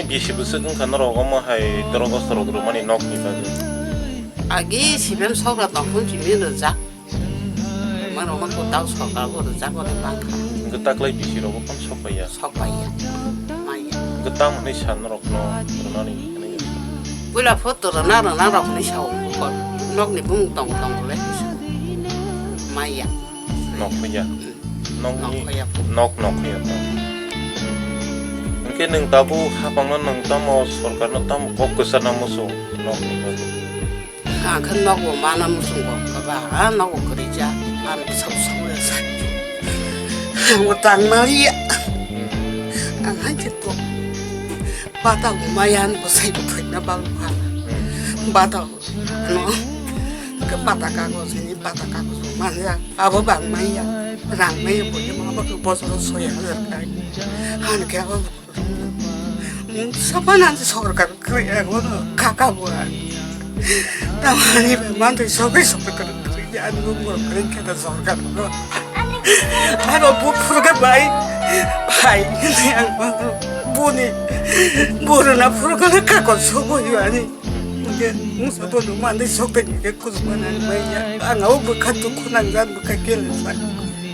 비시부스 근간으로 어머하이 들어가서로 그러만이 녹니가 아기 집에 서가다 혼지면은 자 말하면 또 따로 서가고 자고는 많다 그 딱ላይ 비시로고 건 속아야 서가야 마야 그 땅은 샤너로 그러나니 불라 포토로 나라 혼이 샤오 녹니 붕동동 그래 마야 녹이야 녹니 녹이야 녹이야 mungkin neng tabu habang neng tamu sorkar neng tamu fokus sana musuh 녹니가 아, 큰 나고 많아 무슨 거 그봐 안 나고 그러자 안 섭섭해서 뭐 땅말이야 안 하지 또 바다 우마얀 보세요 보이나 봐봐 바다 너그 바다 가고 서니 바다 가고 만야 아버 방마야 랑마야 보지 마 그 벗어서 소야 하는 게 하고 서반한테 서울 가고 그래 오늘 가까워야 나만이 만들 속을 그렇게 안 놓고 그렇게 다 속가는 거. 아이고 뭐 프로가 바이 그냥 뭐니 모르나 프로가 갖고 속어요 아니 이게 무슨 돈 만들 속은 이게 무슨 하는 거야. 안 하고 갖고 코난 간 그렇게 살.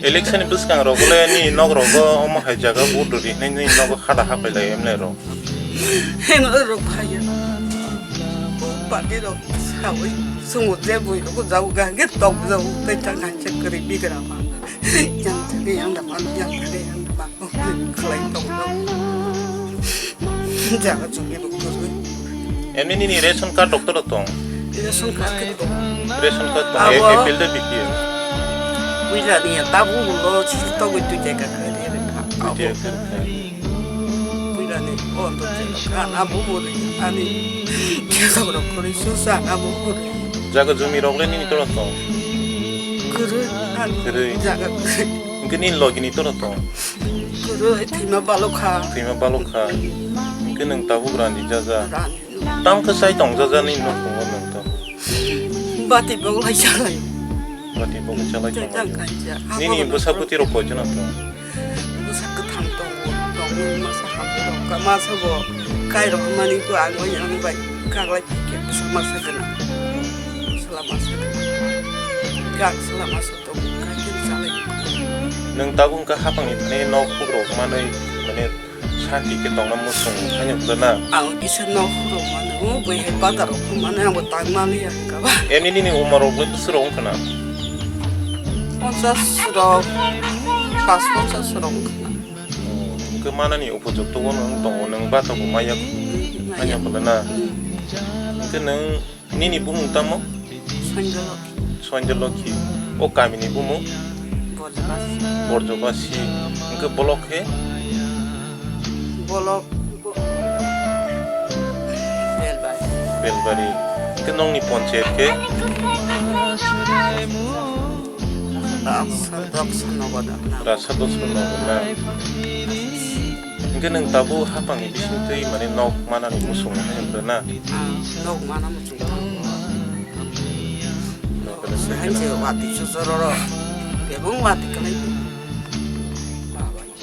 election itu sekarang rogo ni nog rogo omo hajaga bodoh di ni nog hada hapa lah emlero. 행어로 봐요. 빠디로 사위 스무 제부이고 자우가 게또 자우 대장한 책거리 미그라 봐. 양들이 양다만 양들이 양다만 클레이 동도. 자가 중에 dokter. Ini ration card dokter atau? ration card itu. Ration card tuh bill dah bikin. Bila ni tabu lo cerita itu jaga kerja. Bila ni untuk jaga abu boleh. Ani 계속 그렇고 susah abu boleh. Jaga jumi rogle ni itu atau? 그래. jaga. Mungkin ini login itu atau? 그래 terima baloka. Mungkin yang tahu berani jaga. Tam kesai tong jaga ni nok ngomong tu. Bati boleh jalan. Berarti bukan jalan jangan aja. Ini besar putih rokok je atau? Besar ketangtung, tong masa hamil, masa bo, kaya mani tu aku yang baik, kalau pikir masa kena, selama setahun, gak selama setahun, kaya saling. Neng tahu ke hapang itu ni nok kurok mana sati kita orang musuh hanya benar. Aku bisa nok kurok mana, boleh badar mana yang bertang mana ya, kawan. Ini umur boleh berserong kena. Sponsor serong, pas sponsor serong. Kemana nih upojok tuh neng bata bumayak hanya benar. Mungkin neng ini bumu tamu. Sonjoloki. Oh kami ini bumu. Borjobasi. Mungkin bolok he. Bolok. Belbari. Mungkin nong ni poncet ke. Rasa dosa nogoda. Mungkin yang tabu hapang di sini mana nok mana nih musuh yang benar. Nok mana musuh? Hanya wati susoro. Kebun wati kalau